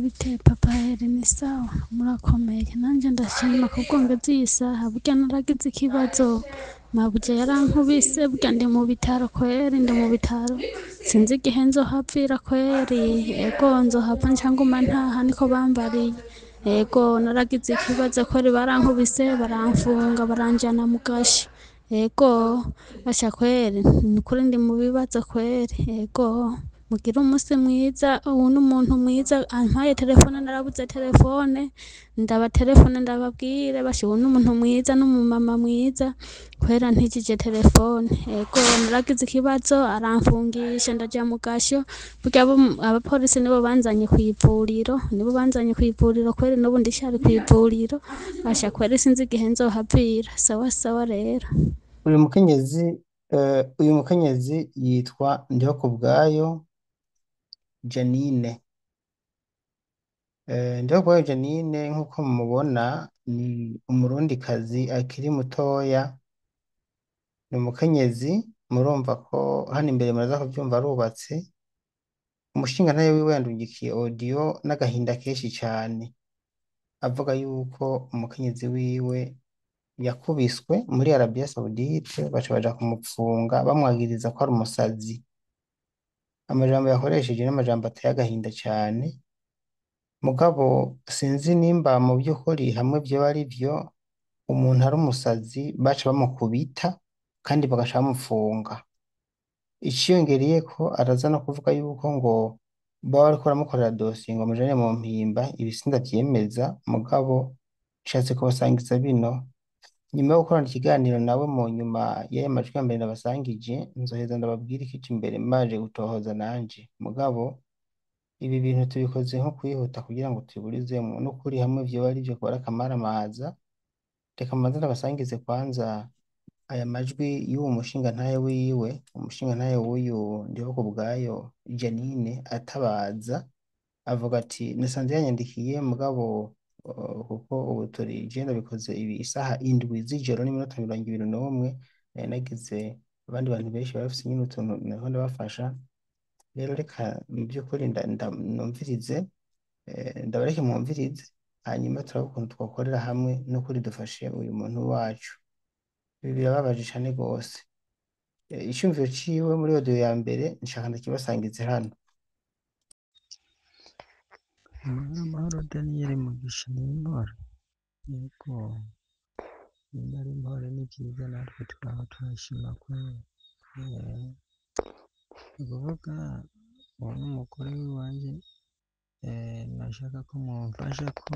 bite papa Heri ni sawa murakomeye nanjye ndashima kuko ngeze iyi saha burya naragize ikibazo mabuja yarankubise burya ndi mu bitaro kweri ndi mu bitaro sinzi igihe nzohavira kweri ego nzohava ncanguma ntaha niko bambariye ego naragize ikibazo kweri barankubise baramfunga baranjana mu gashi ego basha kweri nukuri ndi mu bibazo kweri ego mugira umunsi mwiza ubu ni umuntu mwiza ampaye telefone narabuze telefone ndaba telefone ndababwire basha ubu ni umuntu mwiza n'umumama mwiza kwera ntijije telefone ego naragize ikibazo aramfungisha ndaja mu gasho burya abapolisi nibo banzanye kw'ivuriro kweri n'ubu ndishari kw'ivuriro basha kweri sinzi igihe nzohavira sawa sawa rero uyu mukenyezi yitwa Ndihokubwayo Janine. Ndihokubwayo Janine nk'uko mumubona ni umurundikazi akiri mutoya, ni umukenyezi murumva ko hano imbere muraza kuvyumva arubatse, umushingantahe wiwe yandungikiye audio n'agahinda kenshi cane avuga yuko umukenyezi wiwe yakubiswe muri Arabia Saudite baja kumupfunga bamwagiriza ko ari umusazi. Amajambo yakoresheje n'amajambo ateye agahinda cane, mugabo sinzi nimba mu by'ukuri hamwe vyoba ari vyo umuntu ari umusazi baca bamukubita kandi bagaca bamupfunga. Iciyongereyeko araza no kuvuga yuko ngo baba bariko baramukorera dosiye ngo amujane mu mpimba, ibi sindavyemeza mugabo nshatse kubasangiza bino nyuma yo gukorana ikiganiro nawe mu nyuma y'aya majwi ya mbere nabasangije nzoheza ndababwira ikija imbere maje gutohoza nanje, mugabo ibi bintu tubikoze nko kwihuta kugira ngo tuburizemwo n'ukuri hamwe vyoba ari vyo kubara akamaramaza. Reka mbanze ndabasangize kwanza aya majwi y'uwo mushingantahe wiwe, umushingantahe w'uyu Ndihokubwayo Janine atabaza avuga ati nasanze yanyandikiye mugabo kuko ubu turi je ndabikoze ibi isaha 7 z'ijoro n'iminota 21 nagize abandi bantu benshi bafise nyine utuntu naho ndabafasha rero reka mu by'ukuri numvirize ndabareke mwumvirize hanyuma turaba ukuntu twakorera hamwe n'ukuri dufashe uyu muntu wacu. Ibi birababaje cane gose. Icumviro ciwe muri audio ya mbere nshaka ndakibasangize hano. Amahoro Daniel Mugisha n'impore yego nimba ari impore ni vyiza natwe twaba turashima kweri ukuvuga uwo n'umugore w'iwanje nashaka ko mumfasha ko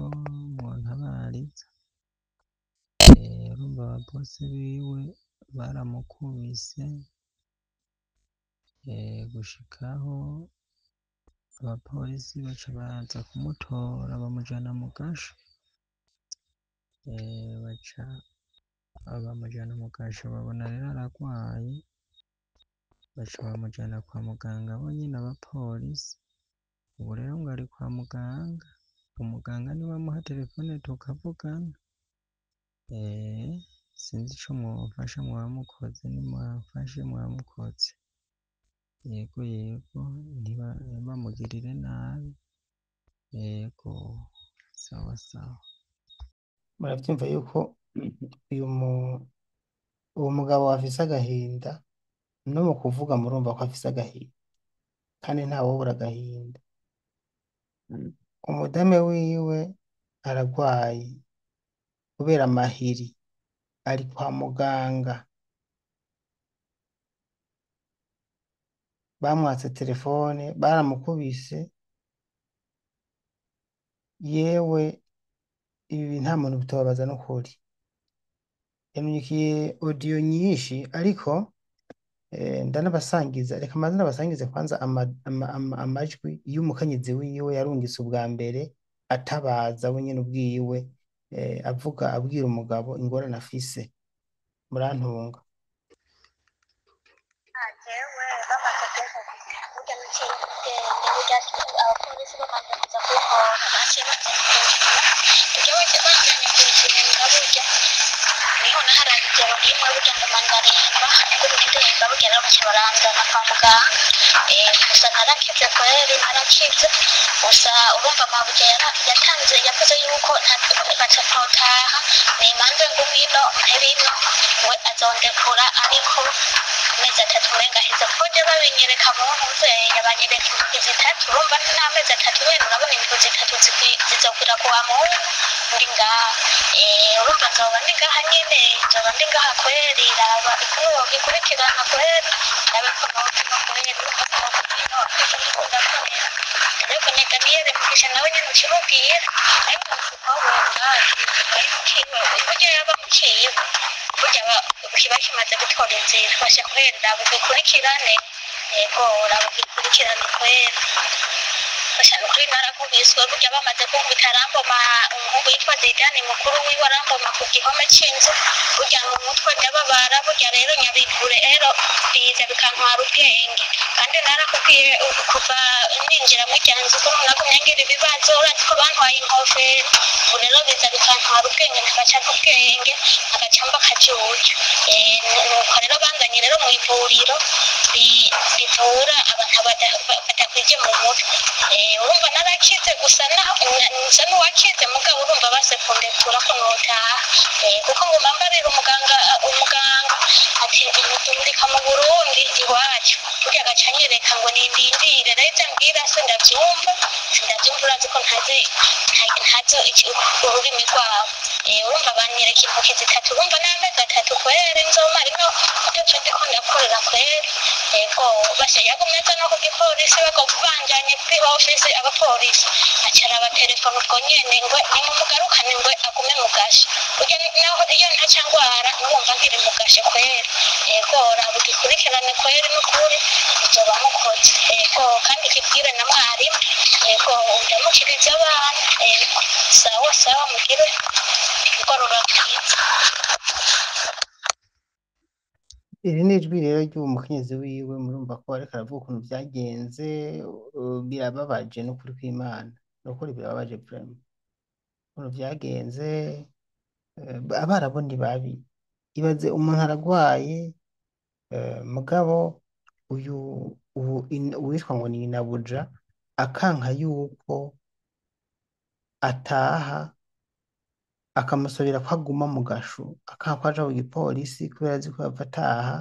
muntabariza urumva ababose biwe baramukubise gushikaho abapolisi baca baza kumutora bamujana mu gasho baca bamujana mu gasho babona rero aragwaye baca bamujana kwa muganga bo nyine abapolisi. Ubu rero ngo ari kwa muganga, umuganga niwe amuha telefone tukavugana. Sinzi ico mwofasha mwamukoze nimwamfashe mwamukoze yego ntibamugirire nabi yego sawa sawa. Muravyumva yuko uwo mugabo afise agahinda no mu kuvuga murumva ko afise agahinda kandi ntawobura agahinda. Umudame wiwe aragwaye kubera amahiri ari kwa muganga, bamwatse telefone baramukubise yewe ibi nta muntu bitobabaza n'ukuri. Yanungikiye audio nyinshi ariko ndanabasangiza reka maze ndabasangize kwanza amajwi y'umukenyezi wiwe yarungitse ubwa mbere atabaza we nyene ubwiwe avuga abwira umugabo ingorane afise. Murantunga. Jewe bamaze kunkubita burya naciye ubwenge burya abapolisi bamaze kuza kunkora baciye baza kunjana burya wese banjanye kunjinga burya niho nahari urugero rimwe burya nguma ndaremba ndemba burya rero baca baranzana kwa muganga gusa narakize kweri narakize gusa urumva mabuja yatanze yavuze yuko batatotaha nimanze ngumino mpebino we azondekura ariko amezi 3 umenga hize koje babinyereka mu ntuze yabanyereka indwi zitatu urumva n'amezi 3 nyene urabona indwi zitatu zizokwira kuwa Mungu ndi ngaha urumva nzoba ndi ngaha nyene nzoba ndi ngaha kweri raba ukuntu wogikurikirana kweri rabe ko nokino kweri urumva ko nokino ndakorera ariko neganiyere mugisha nawe nyene ukimubwira ariko ukabona kiwe burya yaba mukiye burya kiba kimaze gutora inzira basha kwenda bugikurikirane yego rabugikurikirane kweri basha kuri narakubiswe burya bamaze kunkubita aramboma umuhungu yitwa Zidane mukuru wiwe aramboma ku gihome c'inzu burya mu mutwe ndababara burya rero nyabikure ero biza bikantwara ubwenge kandi narakubwiye kuva ninjira mu ryanzu ko nagumye ngira ibibazo urati ko bantwaye inkofero ubu rero biza bikantwara ubwenge ntagaca ubwenge agaca mba kajuju nuko rero banzanye rero mu ivuriro rivura abantu badakwije mu mutwe urumva narakize gusa nsa n'uwakize mugabo urumva basekundekura ko notaha kuko nguma mbarira umuganga ati ndika mu Burundi iwacu burya agaca anyereka ngo nindindire rero mbwira se ndabyumva urazi ko ntazi ururimi rwabo urumva banyereka intoki zitatu urumva n'amezi 3 kweri nzomara ino utaco ndiko ndakorera kweri yego basha yagumye aza no ku gipolisi banjanye kuri ofisi abapolisi acara abatelefone ubwo nyene ngo nimumugarukane ngo agume mugashe burya naho iyo ntacangwara numva nkiri mugashe kweri yego rabugikurikirane kweri n'ukuri uzoba mukoze yego kandi kibwire na mwarimu yego ndamukiriza abana sawa mugire igorora bwiza. Iri ni ijwi rero ry'umukenyezi wiwe murumva ko ariko aravuga ukuntu byagenze birababaje n'ukuri kw'Imana n'ukuri birababaje vraiment ukuntu byagenze abarabu ni babi ibaze umuntu aragwaye mugabo uwitwa ngo ni Nabuja akanka yuko ataha akamusabira ko aguma mu gasho akanka aja ku gipolisi kubera azi ko yava ataha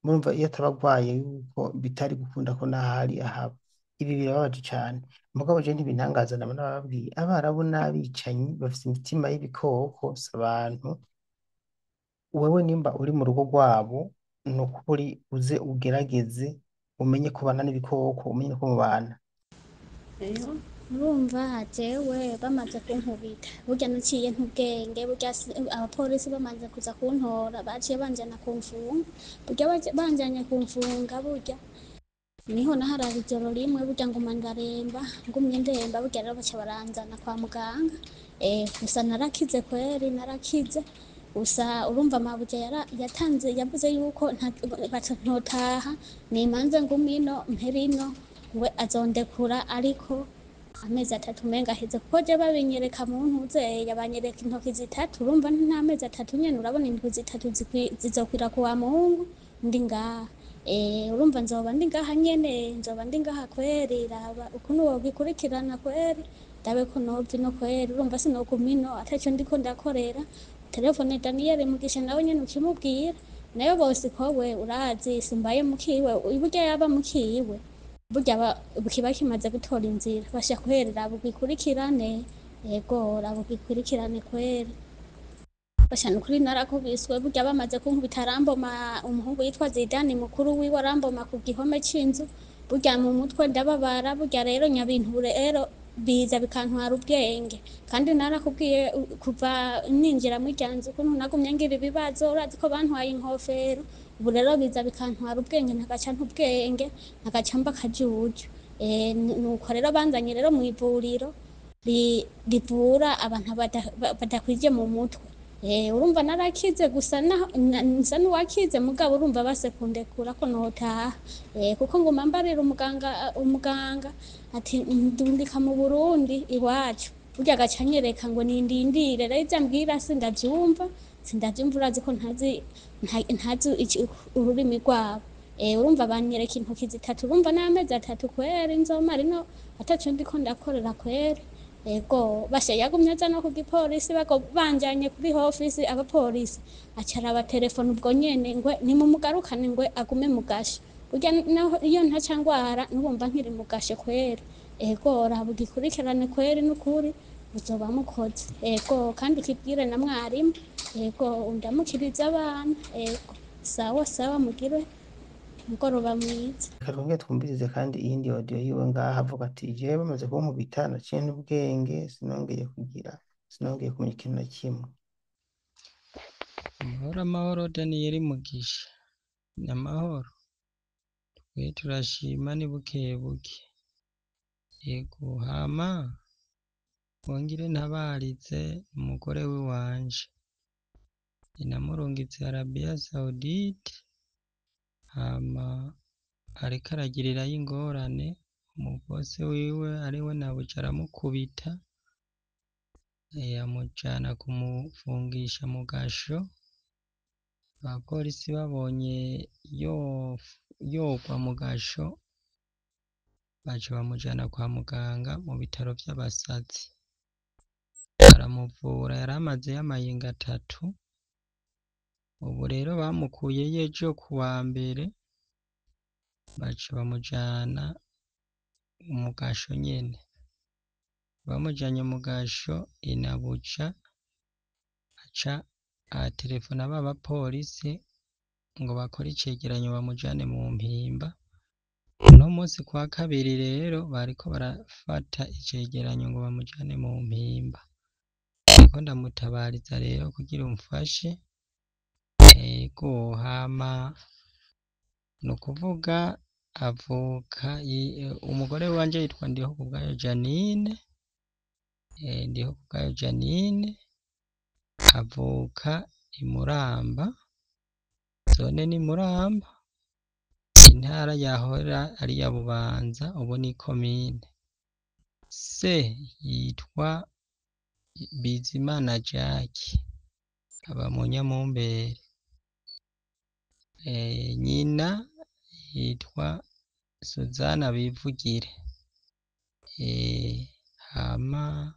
murumva iyo atabagwaye yuko bitari gukunda ko nahari ahaba ibi birababaje cyane mugabo je ntibintangaza n'ababwiye abarabu n'abicanyi bafite imitima y'ibikoko s'abantu wewe nimba uri mu rugo rwabo nukuri uze ugerageze umenye kubana n'ibikoko umenye ko mubana urumva jewe bamaze kunkubita burya naciye ntubwenge burya abapolisi bamaze kuza kuntora baciye banjana kumfunga burya banjanye kumfunga burya niho naharara ijoro rimwe burya nguma ndaremba ngumye ndemba burya rero baca baranzana kwa muganga gusa narakize kweri narakize gusa urumva mabuja yatanze yavuze yuko ntotaha nimanze ngumino mpebino we azondekura ariko amezi 3 umenga hize kuko je babinyereka mu ntuze yabanyereka intoki zitatu urumva n'amezi 3 nyene urabona indwi zitatu zizokwira kuwa Mungu ndi ngaha urumva nzoba ndi ngaha nyene nzoba ndi ngaha kweri raba ukuntu wogikurikirana kweri ndabe ko nova ino kweri urumva sinogumino ataco ndiko ndakorera telefone Daniel mugisha nawe nyene ukimubwira nayo bose ko we urazi simbaye mukiwe burya yaba mukiwe burya kiba kimaze gutora inzira basha kwerera bugikurikirane yego rabugikurikirane kweri basha nukuri narakubiswe burya bamaze kunkubita aramboma umuhungu yitwa Zidane mukuru wiwe aramboma ku gihome c'inzu burya mu mutwe ndababara burya rero nyabintu rero biza bikantwara ubwenge kandi narakubwiye kuva ninjira mu ryanzu ko nagumye ngira ibibazo urazi ko bantwaye inkofero ubu rero biza bikantwara ubwenge ntagaca ntubwenge ntagaca mba kajuju nuko rero banzanye rero mu ivuriro rivura abantu badakwije mu mutwe urumva narakize gusa nsa n'uwakize mugabo urumva basekundekura ko notaha kuko nguma mbarira umuganga ati ndundika mu Burundi iwacu burya agaca anyereka ngo nindindire rero ivyo ambwira sindavyumva urazi ko ntazi ururimi rwabo urumva banyereka intoki zitatu urumva n'amezi atatu kweri nzomara ino ataco ndiko ndakorera kweri ego basha yagumye aza no ku gipolisi banjanye kuri ofisi abapolisi acara abatelefona ubwo nyene ngwe nimumugarukane ngwe agume mu gasho burya naho iyo ntaca ngwara nubumva nkiri mu gasho kweri ego raba ugikurikirane kweri n'ukuri muzoba mukoze ego kandi ukibwire na mwarimu ego undamukirize abana ego sawa sawa mugire umugoroba mwiza. Reka twongere twumvirize kandi iyindi audio yiwe ngaha avuga ati jewe bamaze kunkubita naciye n'ubwenge sinongeye kumenya ikintu na kimwe. Amahoro Daniyeli Mugisha, ni amahoro. Twe turashima ni bukebuke. Yego hama wongere ntabarize umugore w'iwanje inamurungitse Arabia Saudite, hama ariko aragirirayo ingorane umubose wiwe ariwe nabuja aramukubita amujana kumufungisha mu gasho. Abapolisi babonye yogwa mu gasho baca bamujana kwa muganga mu bitaro vy'abasazi baramuvura, yari amazeyo amayinga 3. Ubu rero bamukuyeyo ejo kuwa mbere baca bamujana mu gasho nyene. Bamujanye mu gasho inabuja aca telefona b'abapolisi ngo bakore icegeranyo bamujane mu mpimba. Uno musi kwa kabiri rero bariko barafata icegeranyo ngo bamujane mu mpimba. Ndiko ndamutabariza rero kugira umfashe. Ego hama nukuvuga avuka umugore wanje yitwa Ndihokubwayo Janine. Ndihokubwayo Janine avuka i Muramba, zone ni Muramba, intara yahora ari ya Bubanza, ubu ni komine. Se yitwa Bizimana Jacques, aba mu Nyamumbere. Nyina yitwa Suzana Bivugire. Hama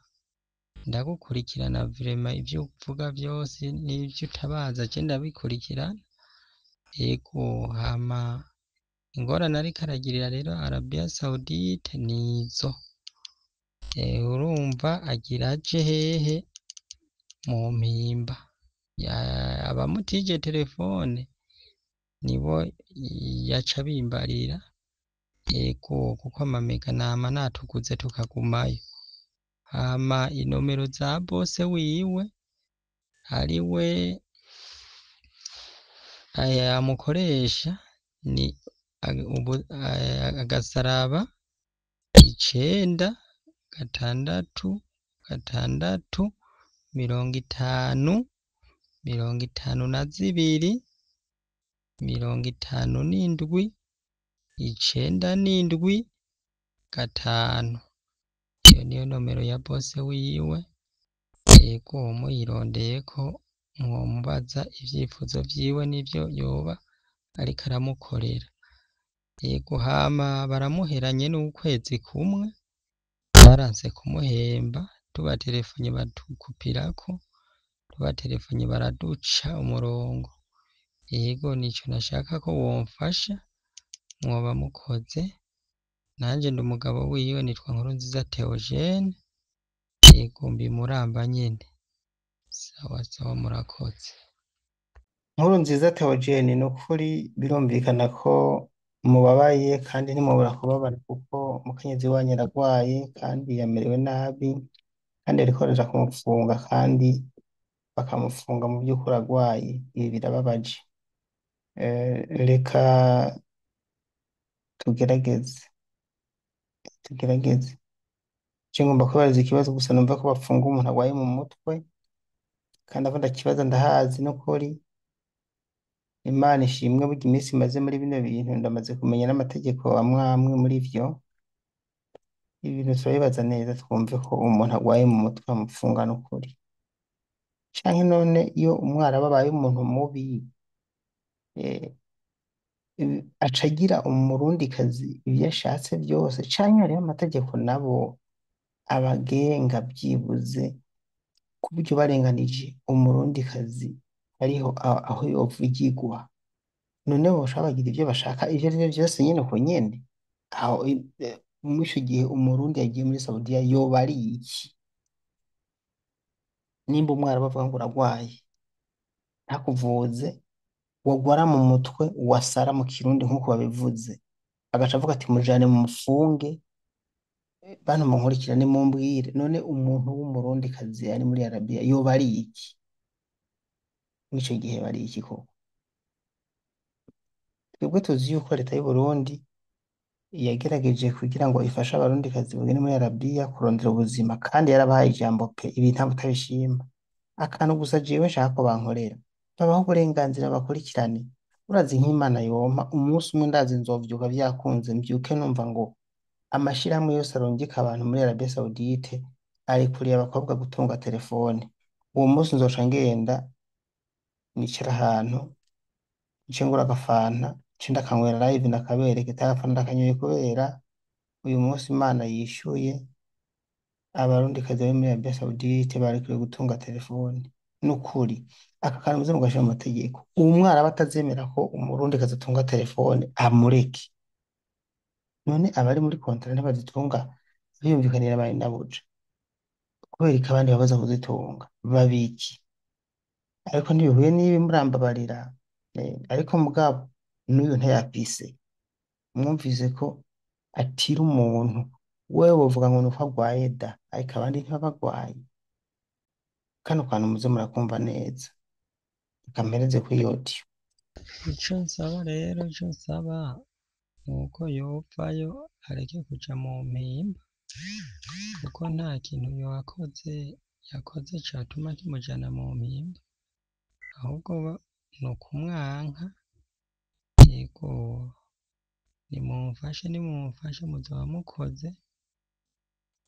ndagukurikirana vrema ivyo uvuga vyose n'ivyo utabaza je ndabikurikirana. Ego hama ingorane ariko aragirira rero Arabia Saudite nizo. Urumva agira aje hehe mu mpimba. Abamutije telefone nibo yaca bimbarira. Ego kuko amamega nama natuguze tukagumayo. Hama inomero za bose wiwe ariwe amukoresha ni agasaraba 9 6 50 52 57 97 5. Iyo niyo nomero ya bose wiwe. Ego muyirondeyeko mwomubaza ivyifuzo vyiwe n'ivyo yoba ariko aramukorera. Ego hama baramuheranye n'ukwezi kumwe baranse kumuhemba, tubatelefone batukupirako, tubatelefone baraduca umurongo. Ego nico nashaka ko womfasha mwoba mukoze. Nanje ndi umugabo wiwe nitwa Nkurunziza Theogene. Ego mbi Muramba nyene. Sawa sawa murakoze. Nkurunziza Theogene nukuri birumvikana ko mubabaye kandi ntimubura kubabara kuko mukenyezi wanyu aragwaye kandi yamerewe nabi kandi ariko baraja kumufunga kandi bakamufunga mu vy'ukuri agwaye. Ibi birababaje. Reka tugerageze je ngomba kubariza ikibazo gusa numva ko bafunga umuntu agwaye mu mutwe kandi aho ndakibaza ndahazi n'ukuri. Imana ishimwe, burya iminsi imaze muri bino bintu ndamaze kumenya n'amategeko amwe amwe muri vyo. Ibi bintu turabibaza neza twumve ko umuntu agwaye mu mutwe bamupfunga n'ukuri. Canke none iyo umwarabu abaye umuntu mubi, eh, aca agira umurundikazi ibyo ashatse byose, canke hariho amategeko nabo abagenga byibuze, ku buryo barenganije umurundikazi ariho aho yovugirwa. None boshobora bagira ibyo bashaka ivyo ari byo byose nyene uko nyene, aho muri ico gihe umurundi yagiye muri Saudiya yoba ari iki? Nimba umwarabu avuga ngo uragwaye ntakuvuze, wagwara mu mutwe wasara mu kirundi nk'uko babivuze, agaca avuga ati mujane mumufunge, bantu munkurikirane mumbwire, none umuntu w'umurundikazi ari muri Arabiya yoba ari iki? Mw'ico gihe bari iki koko? Twebwe tuzi yuko leta y'u Burundi yagerageje kugira ngo ifashe abarundikazi bagende muri Arabiya kurondera ubuzima, kandi yarabahaye ijambo pe, ibi ntabwo utabishima. Akantu gusa jewe nshaka ko bankorera, babaho uburenganzira bakurikirane. Urazi nk'Imana yompa umunsi umwe ndazi nzovyuka vyakunze mvyuke numva ngo amashirahamwe yose arungika abantu muri Arabia Saudite arekuriye abakobwa gutunga telefone. Uwo munsi nzoca ngenda nicara ahantu nce ngura agafanta nce ndakanywera live ndakabereka itagafanta ndakanyoye kubera uyu munsi Imana yishuye abarundikazi bari muri Arabia Saudite barekuriye gutunga telefone. Nukuri aka kantu muze mugashira mu mategeko, uwo mwarabu atazemera ko umurundikazi atunga telefone amureke. None abari muri kontara ntibazitunga biyumvikanira bari nabuja, kubera ko abandi babaza kuzitunga babiki? Ariko ntibihuye n'ibi murambabarira. Ariko mugabo n'uyu ntayapise, mwumvise ko atira umuntu, wewe wovuga ngo nuko agwaye da, ariko abandi ntibaba bagwaye. Kano kantu muze murakumva neza, kampereze kuri yodiyo. Ico nsaba rero, ico nsaba nuko yovayo areke kuja mu mpimba, kuko nta kintu yakoze catuma kimujana mu mpimba, ahubwo ni ukumwanka. Yego, nimumfashe muzoba mukoze.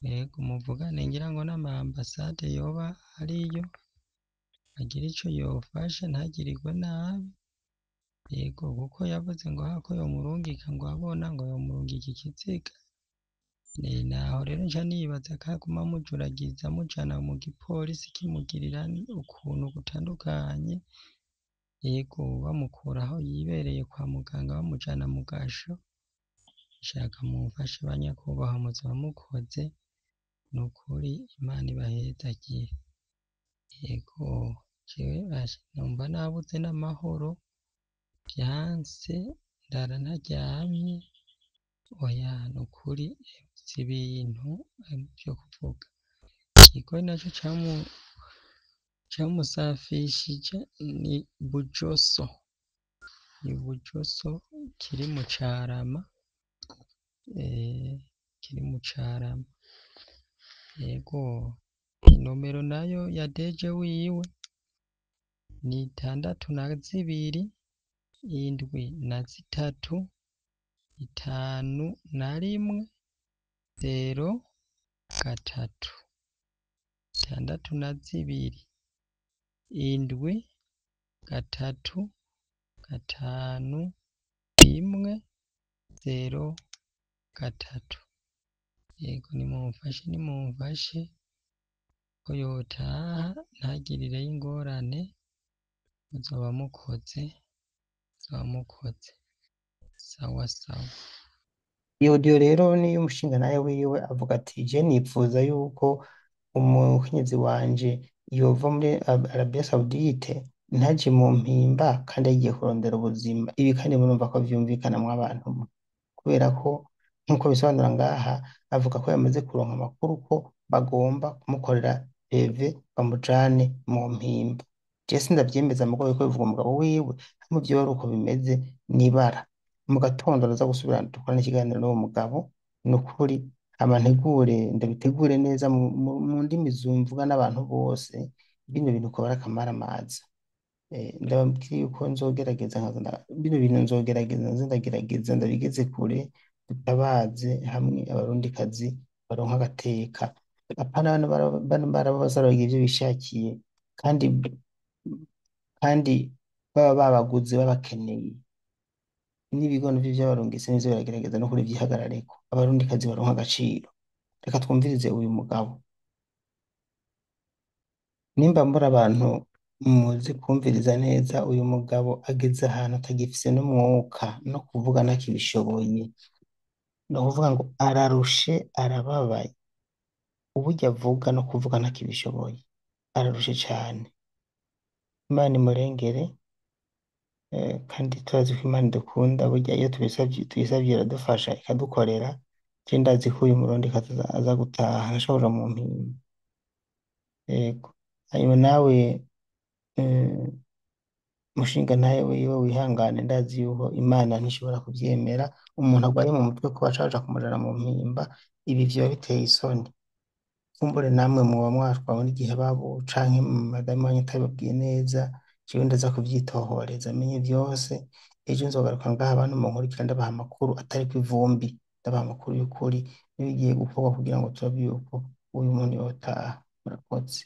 Yego, muvugane ngira ngo n'ama ambasade yoba ariyo agira ico yofasha ntagirirwe nabi. Yego, kuko yavuze ngo hako yomurungika ngo abona ngo yomurungika ikiziga. Naho rero nca nibaza ko aguma mujuragiza mujana mu gipolisi kimugirira ukuntu gutandukanye. Yego, bamukura aho yibereye kwa muganga bamujana mu gasho. Shaka mumfashe banyakubahwa muzoba mukoze, nukuri Imana ibahezagire. Yego, jewe numva nabuze n'amahoro, vyanse ndara ntaryamye. Oya nukuri si ibintu vyo kuvuga. Ikigo naco camusafishije ni Bujoso, kiri mu Carama, kiri mu Carama. Yego, inomero nayo ya deje wiwe ni 62 73 51 03. 62 73 51 03. Yego, nimumfashe ko yotaha ntagirireyo ingorane, muzoba mukoze. Sawa sawa. Iyo audio rero niyo umushingantahe wiwe avuga ati je nipfuza yuko umukenyezi wanje yova muri Arabia Saudite ntaje mu mpimba kandi agiye kurondera ubuzima. Ibi kandi murumva ko vyumvikanamwo abantu, kubera ko nk'uko bisobanura ngaha avuga ko yamaze kuronka amakuru ko bagomba kumukorera PV bamujane mu mpimba. Je sindavyemeza mugabo yuko bivuga umugabo wiwe, mu vyo ari uko bimeze nibara. Mu gatondo araza gusubira dukorana ikiganiro n'uwo mugabo, nukuri ndabitegure neza mu ndimi zumvwa n'abantu bose, bino bintu ukaba ari akamaramaza. Ndababwira yuko nzogerageza nkazana bino bintu, nzogerageza nze ndagerageza ndabigeze kure, dutabaze hamwe abarundikazi baronka agateka, apana bano barabaza baragira ibyo bishakiye, kandi kandi baba babaguze babakeneye, n'ibigo navyo vy'abarungitsi nivyo biragerageza no kuri vyihagarareko, abarundikazi baronka agaciro. Reka twumvirize uyu mugabo. Nimba mbura abantu muzi kumviriza neza, uyu mugabo ageze ahantu atagifise n'umwuka no kuvuga ntakibishoboye, ni ukuvuga ngo ararushe, arababaye, uburyo avuga no kuvuga ntakibishoboye, ararushe cane. Imana imurengere, kandi turazi ko Imana idukunda, burya iyo tuyisavye iradufasha ikadukorera. Je ndazi ko uyu murundikazi aza gutaha ntashobora mu mpimba. Yego, hanyuma nawe mushinga ntahe wiwe wihangane, ndazi yuko Imana ntishobora kuvyemera umuntu agwaye mu mutwe ko bacaja kumujana mu mpimba. Ibi vyoba biteye isoni. Kumbure namwe muba mwatwawe n'igihe babo canke madamu wanyu atabibabwiye neza. Jewe ndaza kuvyitohoreza menye vyose, ejo nzogaruka ngaha abantu munkurikira ndabaha amakuru atariko ivumbi, ndabaha amakuru y'ukuri n'ibigiye gukorwa kugira ngo turabe yuko uyu muntu yotaha. Murakoze.